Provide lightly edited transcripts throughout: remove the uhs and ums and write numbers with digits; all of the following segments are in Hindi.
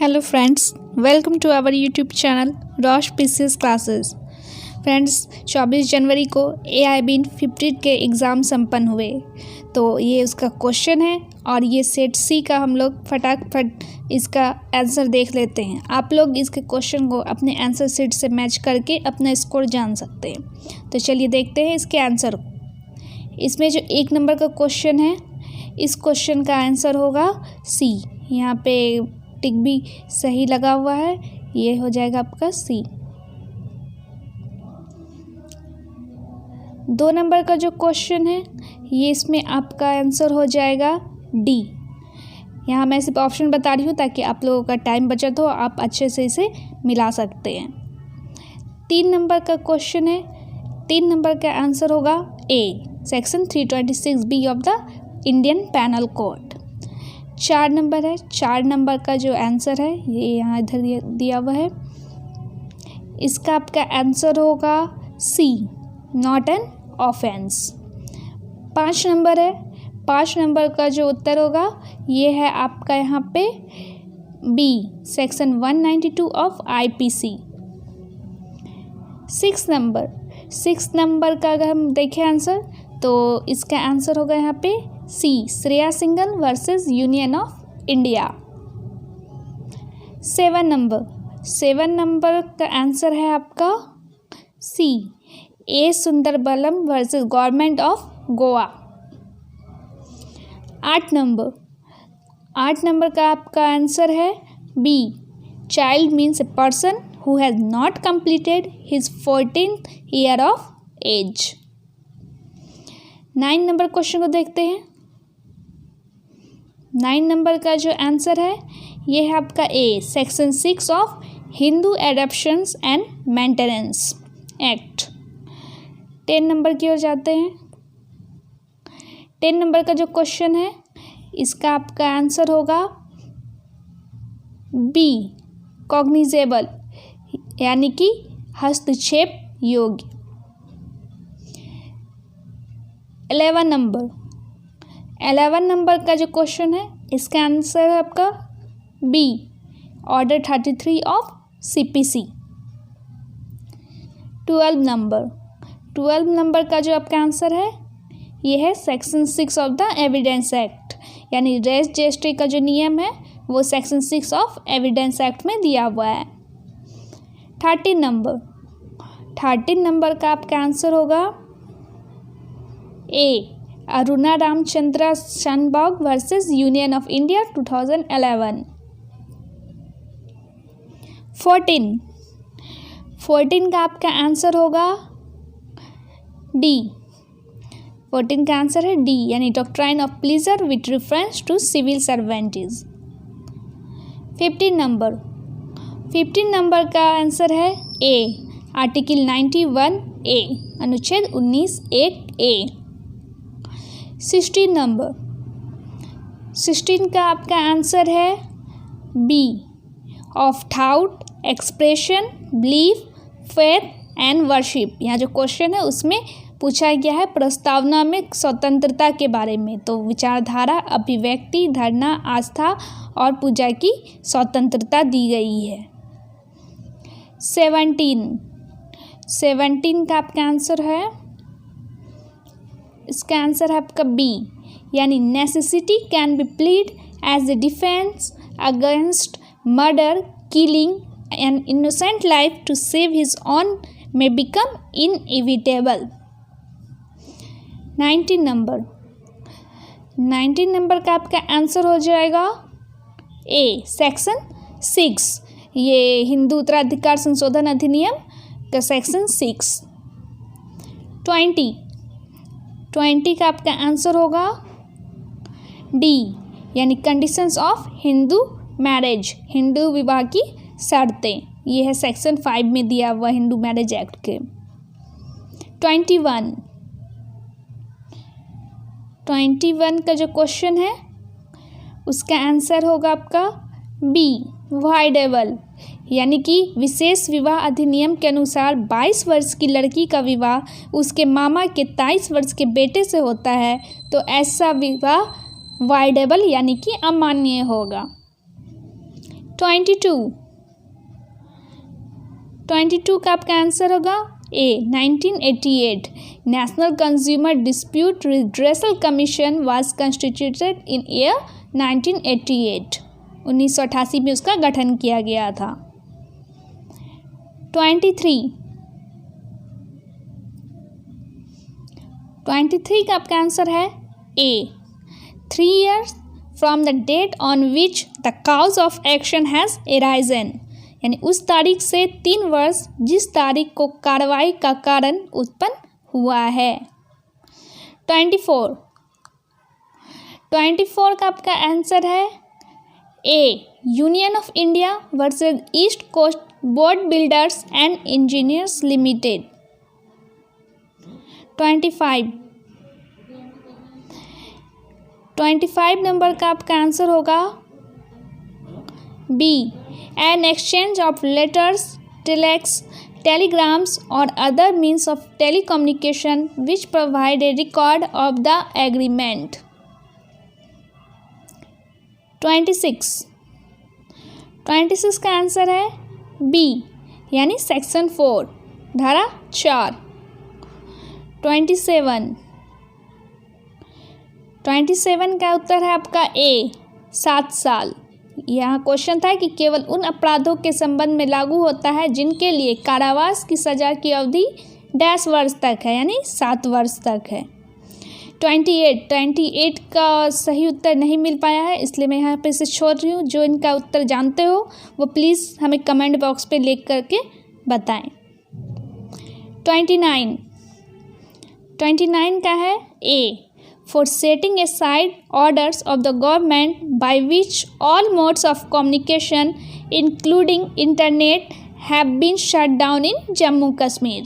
Hello friends, welcome to our YouTube channel रोश पीसीएस क्लासेस। फ्रेंड्स, 24 जनवरी को AIBIN 50 के एग्ज़ाम संपन्न हुए। तो ये उसका क्वेश्चन है और ये सेट सी का हम लोग फटाफट इसका आंसर देख लेते हैं। आप लोग इसके क्वेश्चन को अपने आंसर शीट से मैच करके अपना स्कोर जान सकते हैं। तो चलिए देखते हैं इसके आंसर को। इसमें जो 1 नंबर का क्वेश्चन है, इस क्वेश्चन का आंसर होगा सी। यहाँ पे टिक भी सही लगा हुआ है, ये हो जाएगा आपका सी। 2 नंबर का जो क्वेश्चन है, ये इसमें आपका आंसर हो जाएगा डी। यहाँ मैं सिर्फ ऑप्शन बता रही हूँ ताकि आप लोगों का टाइम बचत हो, आप अच्छे से इसे मिला सकते हैं। 3 नंबर का क्वेश्चन है, 3 नंबर का आंसर होगा A, section 326B of the Indian penal code. 4 number है, 4 नंबर का जो आंसर है ये यहाँ इधर दिया हुआ है, इसका आपका आंसर होगा सी, नॉट एन ऑफेंस। 5 नंबर है, 5 नंबर का जो उत्तर होगा ये है आपका यहाँ पे बी, सेक्शन 192 ऑफ IPC। 6 नंबर का अगर हम देखें आंसर, तो इसका आंसर होगा यहाँ पे C, Shreya Singhal versus union of India. 7 number का आंसर है आपका C, A Sundarambal versus government of Goa. 8 number का आपका आंसर है B, child means a person who has not completed his 14th year of age. 9 number question को देखते हैं। 9 नंबर का जो आंसर है ये है आपका A, section 6 of Hindu adoptions and maintenance act. 10 number की ओर जाते हैं। 10 नंबर का जो क्वेश्चन है, इसका आपका आंसर होगा बी, कॉग्निजेबल, यानी कि हस्तक्षेप योग्य। 11 नंबर का जो क्वेश्चन है, इसका आंसर है आपका बी, ऑर्डर 33 ऑफ CPC। 12 नंबर का जो आपका आंसर है ये है section 6 of the evidence act, यानी रेस रजिस्ट्री का जो नियम है वो सेक्शन 6 ऑफ एविडेंस एक्ट में दिया हुआ है। 13 नंबर का आपका आंसर होगा A, Aruna Ramchandra Shanbaug versus union of India 2011। 14 का आपका आंसर होगा डी। 14 का आंसर है डी, यानी doctrine of pleasure with reference to civil servants. 15 number का आंसर है ए, आर्टिकल 91A, अनुच्छेद 19(1)(a। 16 का आपका आंसर है B, of thought, expression, belief, faith and worship. यहाँ जो क्वेश्चन है उसमें पूछा गया है प्रस्तावना में स्वतंत्रता के बारे में, तो विचारधारा, अभिव्यक्ति, धारणा, आस्था और पूजा की स्वतंत्रता दी गई है। 17 का आपका आंसर है, इसका आंसर है आपका बी, यानी necessity can be plead as a defence against murder, killing an innocent life to save his own may become inevitable. 19 नंबर का आपका आंसर हो जाएगा ए, सेक्शन 6, ये हिंदू उत्तराधिकार संशोधन अधिनियम का सेक्शन 6। 20 का आपका आंसर होगा डी, यानी conditions of Hindu marriage, Hindu विवाह की शर्तें, ये है सेक्शन 5 में दिया हुआ हिंदू मैरिज एक्ट के। 21 का जो क्वेश्चन है उसका आंसर होगा आपका बी, वाइडेबल, यानी कि विशेष विवाह अधिनियम के अनुसार 22 वर्ष की लड़की का विवाह उसके मामा के 23 वर्ष के बेटे से होता है, तो ऐसा विवाह वाइडेबल यानी कि अमान्य होगा। 22 का आपका आंसर होगा ए 1988 national consumer dispute redressal commission was constituted in year 1988 1988 में उसका गठन किया गया था। 23 का आपका आंसर है A 3 years from the date on which the cause of action has arisen यानी उस तारीख से 3 वर्ष जिस तारीख को कार्रवाई का कारण उत्पन्न हुआ है। 24 का आपका आंसर है A union of India versus east coast board builders and engineers limited. 25 नंबर का आपका आंसर होगा B an exchange of letters telex telegrams or other means of telecommunication which provide a record of the agreement। 26 का आंसर है बी यानी सेक्शन 4 धारा 4। 27 का उत्तर है आपका ए 7 साल। यहाँ क्वेश्चन था कि केवल उन अपराधों के संबंध में लागू होता है जिनके लिए कारावास की सज़ा की अवधि 10 वर्ष तक है यानी 7 वर्ष तक है। 28 का सही उत्तर नहीं मिल पाया है इसलिए मैं यहाँ पे से छोड़ रही हूँ। जो इनका उत्तर जानते हो वो प्लीज़ हमें कमेंट बॉक्स पे लिख करके बताएं। 29 का है ए for setting aside orders of the government by which all modes of communication including internet have been shut down in Jammu Kashmir।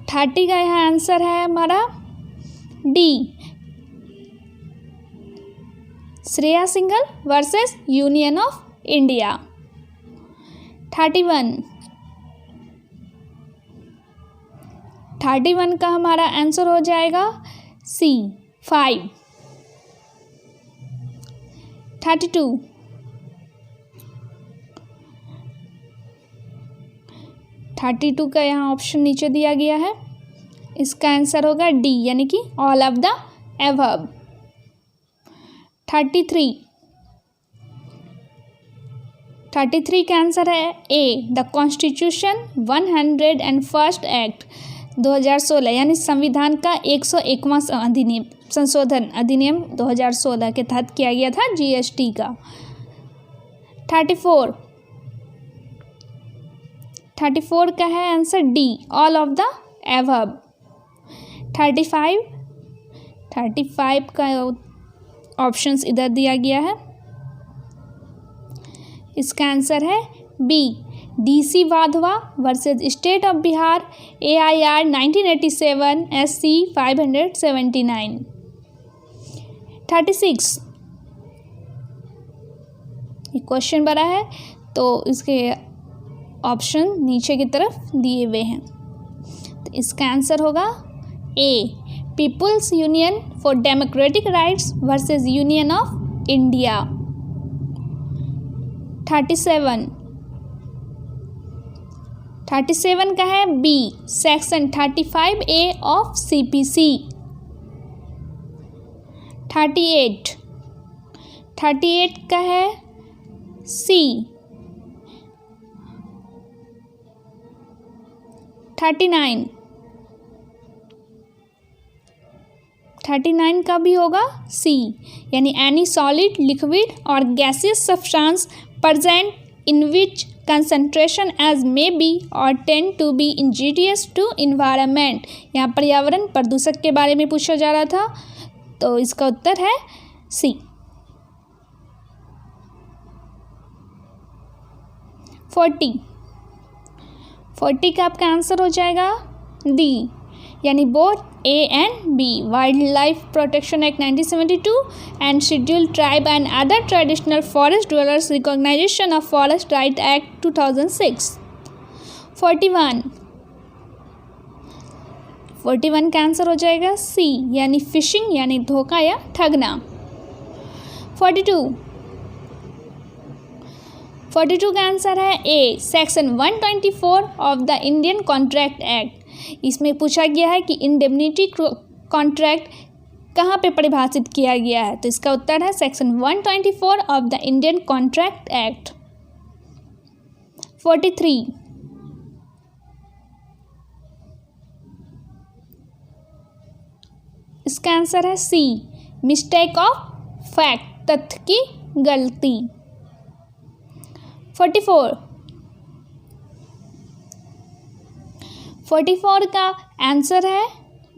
30 का यहाँ आंसर है हमारा D Shreya Singhal versus union of India. 31 का हमारा आंसर हो जाएगा सी 5। 32 का यहाँ ऑप्शन नीचे दिया गया है इसका आंसर होगा डी यानी कि ऑल ऑफ द एबव। 33 का आंसर है ए द कॉन्स्टिट्यूशन 101st एक्ट 2016 यानी संविधान का 101वां अधिनियम संशोधन अधिनियम 2016 के तहत किया गया था जीएसटी का। 34 का है answer D all of the above. 35 का ऑप्शंस इधर दिया गया है इसका आंसर है B DC Wadhwa versus state of Bihar AIR 1987 SC 579। 36 ये क्वेश्चन बड़ा है तो इसके ऑप्शन नीचे की तरफ दिए हुए हैं तो इसका आंसर होगा A people's union for democratic rights versus union of India. 37 का है B section 35A of CPC। 38 का है सी। 39 का भी होगा सी यानी एनी सॉलिड लिक्विड और gaseous substance present in which concentration as may be or tend to be injurious to environment। यहाँ पर्यावरण प्रदूषक के बारे में पूछा जा रहा था तो इसका उत्तर है सी। 40 का आपका आंसर हो जाएगा डी यानी both A and B wild life protection act 1972 and scheduled tribe and other traditional forest dwellers recognition of forest right act 2006। 41 का आंसर हो जाएगा सी यानी फिशिंग यानी धोखा या ठगना। 42 का आंसर है A section 124 of the Indian contract act. इसमें पूछा गया है कि इंडेमनिटी कॉन्ट्रैक्ट कहाँ पे परिभाषित किया गया है, तो इसका उत्तर है section 124 of the Indian contract act. 43 इसका आंसर है सी मिस्टेक ऑफ फैक्ट तथ्य की गलती। 44 का आंसर है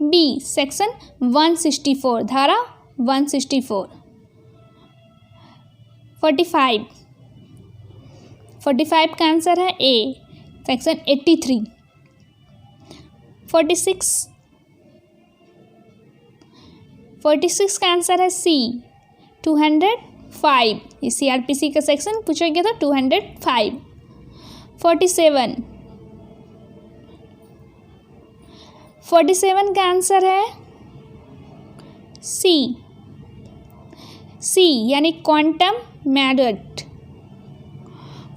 बी सेक्शन 164 धारा 164। 45 का आंसर है ए सेक्शन 83। 46 का आंसर है सी 205। ये सीआरपीसी का सेक्शन पूछा गया था 205। 47 का आंसर है सी यानी क्वांटम मैथड।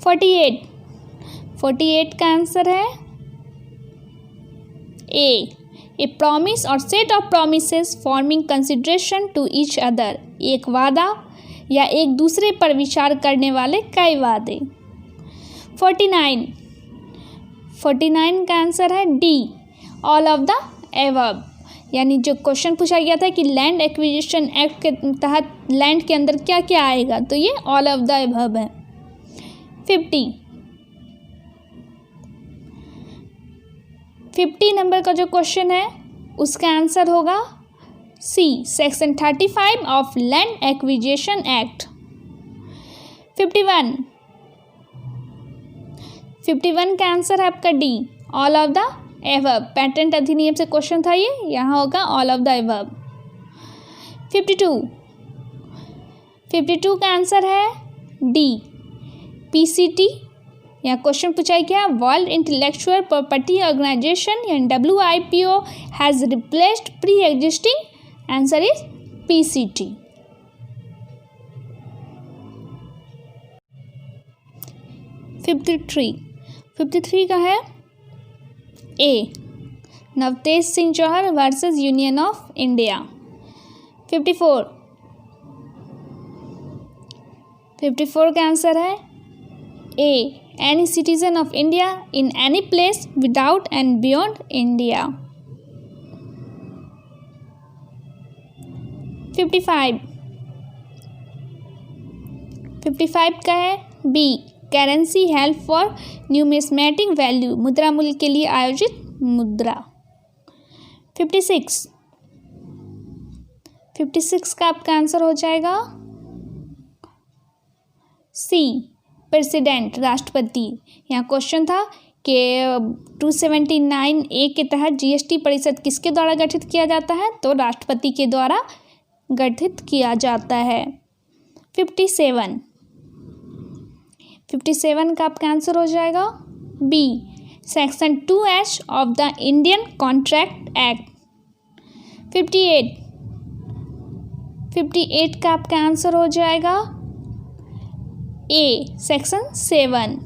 48 का आंसर है ए प्रॉमिस और set of promises forming consideration to each other, एक वादा या एक दूसरे पर विचार करने वाले कई वादे। 49 का आंसर है D all of the above, यानी जो क्वेश्चन पूछा गया था कि लैंड एक्विजिशन एक्ट के तहत लैंड के अंदर क्या क्या आएगा, तो ये ऑल ऑफ द एबव है। 50 नंबर का जो क्वेश्चन है उसका आंसर होगा C section 35 of land acquisition act. 51 का आंसर है आपका D all of the above, patent अधिनियम से क्वेश्चन था ये, यहाँ होगा ऑल ऑफ द एबव। 52 का आंसर है डी पीसीटी, यहाँ क्वेश्चन पूछा गया वर्ल्ड इंटेलेक्चुअल प्रॉपर्टी ऑर्गेनाइजेशन यानी WIPO has replaced pre existing, answer is PCT. 53 का है A Navtej Singh Johar versus union of India. 54 का आंसर है A any citizen of India in any place without and beyond India. 55 का है B currency held for numismatic value, मुद्रा मूल्य के लिए आयोजित मुद्रा। 56 का आपका आंसर हो जाएगा सी प्रेसिडेंट राष्ट्रपति। यहाँ क्वेश्चन था कि 279A के तहत जीएसटी परिषद किसके द्वारा गठित किया जाता है, तो राष्ट्रपति के द्वारा गठित किया जाता है। 57 का आपका आंसर हो जाएगा B section 2H of the Indian contract act. 58 का आपका आंसर हो जाएगा ए सेक्शन 7।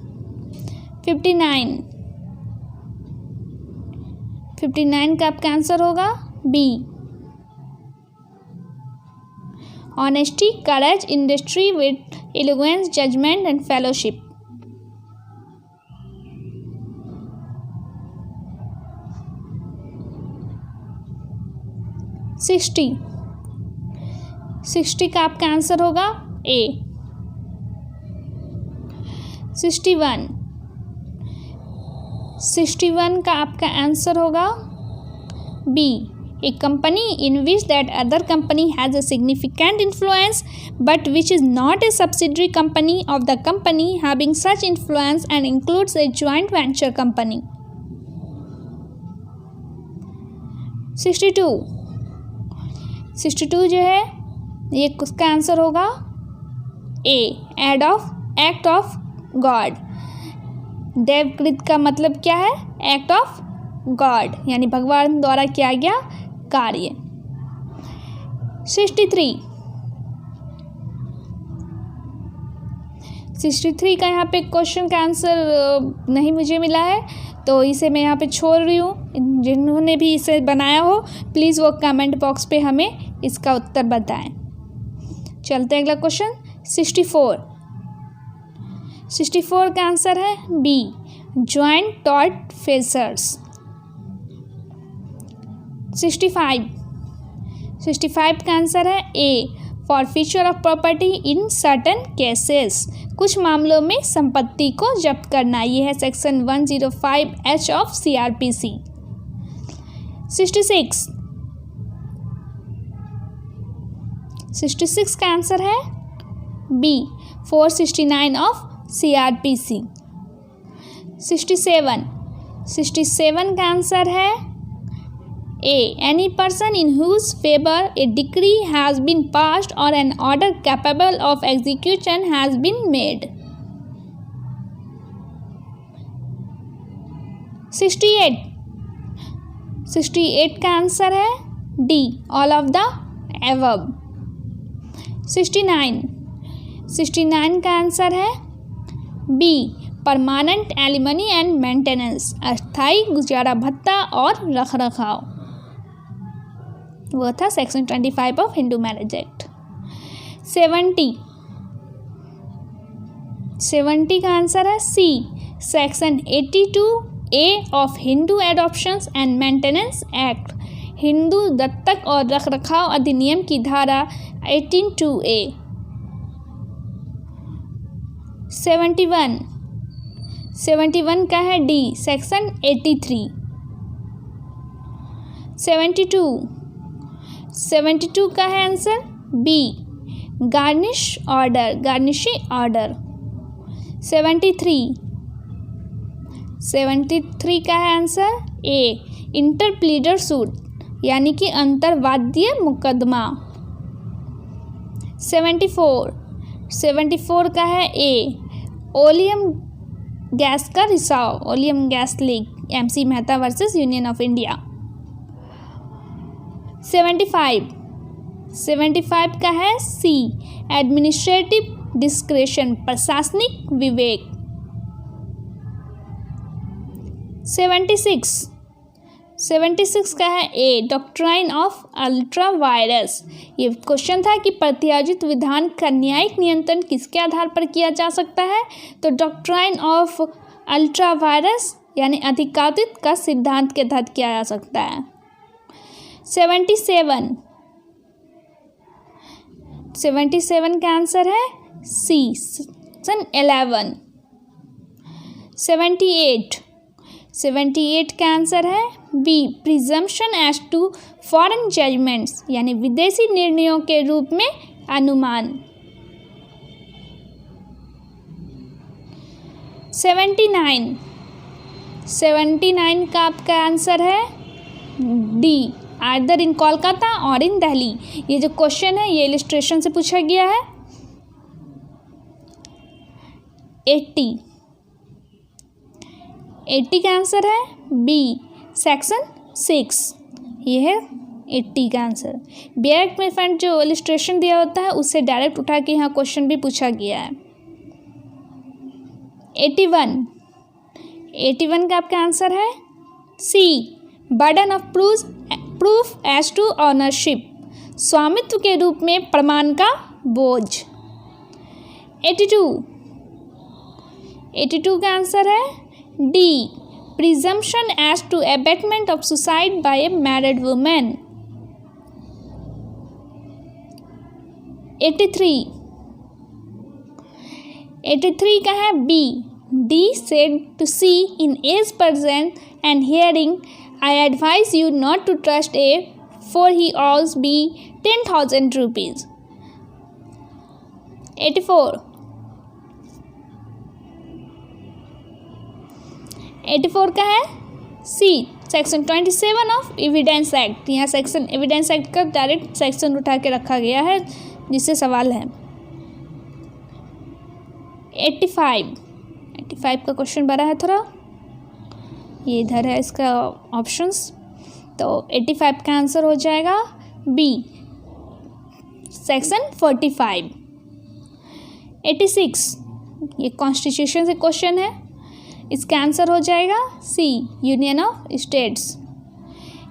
59 का आपका आंसर होगा B honesty courage industry with allegiance judgement and fellowship. 60 का आपका आंसर होगा ए। 61 का आपका आंसर होगा B A company in which that other company has a significant influence but which is not a subsidiary company of the company having such influence and includes a joint venture company। 62 जो है ये उसका आंसर होगा ए एक्ट ऑफ गॉड। देवकृत का मतलब क्या है, एक्ट ऑफ गॉड, यानी भगवान द्वारा किया गया कार्य। 63 का यहाँ पे क्वेश्चन का आंसर नहीं मुझे मिला है, तो इसे मैं यहाँ पे छोड़ रही हूँ। जिन्होंने भी इसे बनाया हो प्लीज़ वो कमेंट बॉक्स पे हमें इसका उत्तर बताएं। चलते हैं अगला क्वेश्चन। 64 का आंसर है बी, जॉइंट टॉर्ट फेसर्स। 65 का आंसर है A, forfeiture of property in certain cases, कुछ मामलों में संपत्ति को जब्त करना। ये है सेक्शन 105H ऑफ CRPC। 66 का आंसर है बी, 469 ऑफ CRPC। 67 का आंसर है A, any person in whose favor a decree has been passed or an order capable of execution has been made. 68 का आंसर है D, all of the above। 69 का आंसर है B, permanent alimony and maintenance, अस्थायी गुजारा भत्ता और रखरखाव। वो था section 25 of Hindu marriage act. 70 का आंसर है C, section 82A of Hindu adoptions and maintenance act, Hindu दत्तक और रखरखाव अधिनियम की धारा 182A। 71 का है डी, सेक्शन 83। 72 का है आंसर बी, गार्निशिंग ऑर्डर। 73 का है आंसर ए, इंटरप्लीडर सूट, यानी कि अंतर्वाद्य मुकदमा। 74 का है ए, ओलियम गैस का रिसाव, oleum gas leak, MC Mehta versus union of India. 75 का है सी, एडमिनिस्ट्रेटिव डिस्क्रेशन, प्रशासनिक विवेक। 76 का है ए, डॉक्ट्राइन ऑफ अल्ट्रा वायरस। ये क्वेश्चन था कि प्रत्याशित विधान का न्यायिक नियंत्रण किसके आधार पर किया जा सकता है, तो डॉक्ट्राइन ऑफ अल्ट्रा वायरस यानी अधिकारित का सिद्धांत के तहत किया जा सकता है। 77 का आंसर है सी, सेक्शन 11। 78 का आंसर है B, presumption as to foreign judgments, यानी विदेशी निर्णयों के रूप में अनुमान। 79 का आपका आंसर है डी, आइदर इन कोलकाता और इन दिल्ली। ये जो क्वेश्चन है ये इलिस्ट्रेशन से पूछा गया है। 80 का आंसर है बी, सेक्शन 6। ये है 80 का आंसर। बैक में फ्रेंड जो इलिस्ट्रेशन दिया होता है उससे डायरेक्ट उठा के यहाँ क्वेश्चन भी पूछा गया है। 81 का आपका आंसर है C, burden of proof as to ownership, स्वामित्व के रूप में प्रमाण का बोझ। 82 का आंसर है D, presumption as to abetment of suicide by a married women. 83 का है B, D said to see in age present and hearing, I advise you not to trust A, for he owes B 10,000 rupees. 84 का है C, section 27 of evidence act. यहाँ सेक्शन एविडेंस एक्ट का डायरेक्ट सेक्शन उठा के रखा गया है जिससे सवाल है। 85 का क्वेश्चन बड़ा है थोड़ा, ये इधर है इसका ऑप्शंस। तो 85 का आंसर हो जाएगा बी, सेक्शन 45। 86 ये कॉन्स्टिट्यूशन से क्वेश्चन है, इसका आंसर हो जाएगा C, union of states.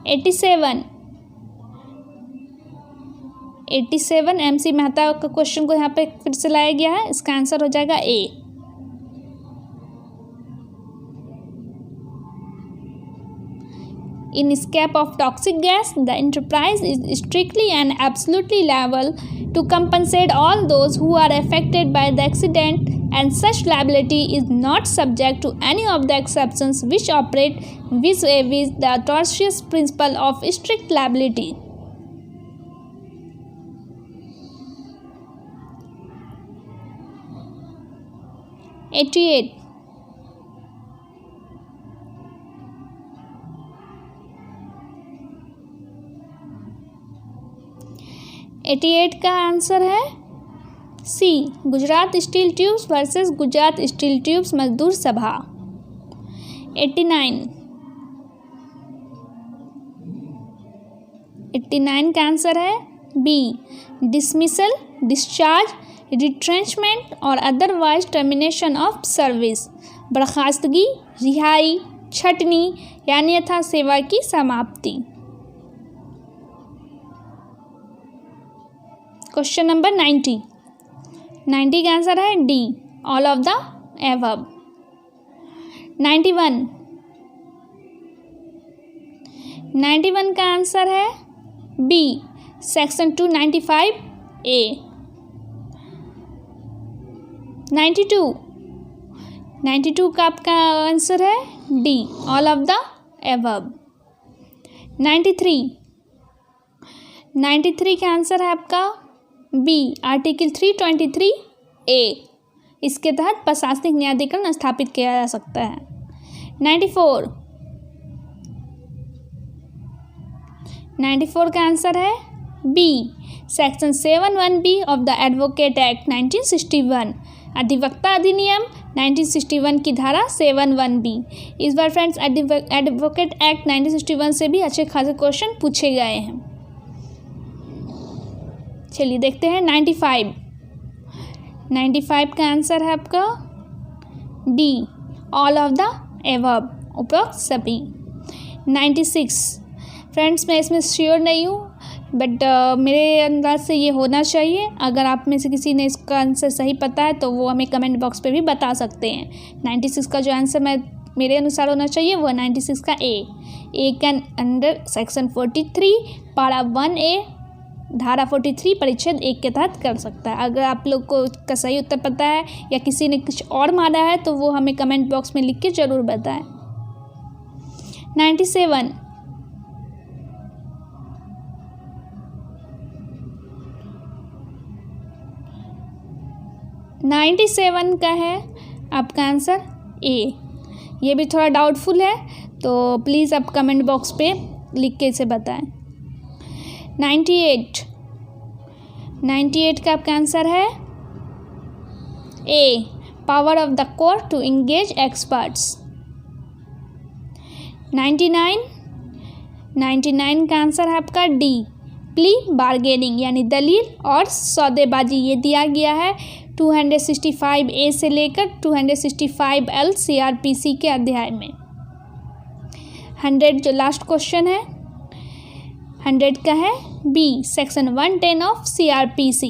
87 MC Mehta का क्वेश्चन को यहाँ पे फिर से लाया गया है, इसका आंसर हो जाएगा ए। In escape of toxic gas, the enterprise is strictly and absolutely liable to compensate all those who are affected by the accident, and such liability is not subject to any of the exceptions which operate vis-a-vis the tortious principle of strict liability. $88 का आंसर है C, Gujarat steel tubes versus Gujarat steel tubes Mazdoor Sabha. 89 का आंसर है बी, डिसमिसल, डिस्चार्ज, रिट्रेंचमेंट और अदरवाइज टर्मिनेशन ऑफ सर्विस, बर्खास्तगी, रिहाई, छटनी या अन्यथा सेवा की समाप्ति। क्वेश्चन नंबर 90 का आंसर है D, all of the above. 91 का आंसर है बी, सेक्शन 295A। 92 का आपका आंसर है D, all of the above. 93 का आंसर है आपका बी, आर्टिकल 323A, इसके तहत प्रशासनिक न्यायाधिकरण स्थापित किया जा सकता है। 94 का आंसर है B, section 71B of the advocate act 1961, अधिवक्ता अधिनियम 1961 की धारा 71B। इस बार फ्रेंड्स एडवोकेट एक्ट 1961 से भी अच्छे खासे क्वेश्चन पूछे गए हैं। चलिए देखते हैं 95 का आंसर है आपका D, all of the above, उपरोक्त सभी। 96 फ्रेंड्स मैं इसमें श्योर नहीं हूँ, बट मेरे अंदाज से ये होना चाहिए। अगर आप में से किसी ने इसका आंसर सही पता है तो वो हमें कमेंट बॉक्स पे भी बता सकते हैं। 96 का जो आंसर मेरे अनुसार होना चाहिए वो 96 का ए कैन अंडर सेक्शन 43 पारा 1A धारा 43 परिच्छेद 1 के तहत कर सकता है। अगर आप लोग को का सही उत्तर पता है या किसी ने कुछ और माना है तो वो हमें कमेंट बॉक्स में लिख के ज़रूर बताएं। 97 का है आपका आंसर ए। ये भी थोड़ा डाउटफुल है तो प्लीज़ आप कमेंट बॉक्स पे लिख के इसे बताएं। 98 का आपका आंसर है A, power of the court to engage experts. 99 का आंसर है आपका डी, प्ली बार्गेनिंग यानी दलील और सौदेबाजी। ये दिया गया है 265A से लेकर 265L CRPC के अध्याय में। 100 जो लास्ट क्वेश्चन है 100 का है बी, सेक्शन 110 ऑफ CRPC।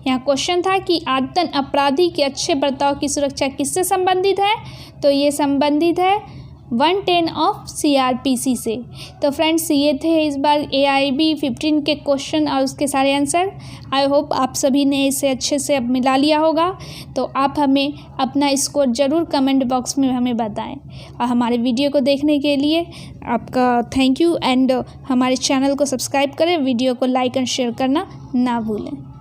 यहाँ क्वेश्चन था कि आदतन अपराधी के अच्छे बर्ताव की सुरक्षा किससे संबंधित है, तो ये संबंधित है 110 ऑफ CRPC से। तो फ्रेंड्स ये थे इस बार AIB 15 के क्वेश्चन और उसके सारे आंसर। आई होप आप सभी ने इसे अच्छे से अब मिला लिया होगा। तो आप हमें अपना स्कोर ज़रूर कमेंट बॉक्स में हमें बताएं। और हमारे वीडियो को देखने के लिए आपका थैंक यू एंड हमारे चैनल को सब्सक्राइब करें, वीडियो को लाइक एंड शेयर करना ना भूलें।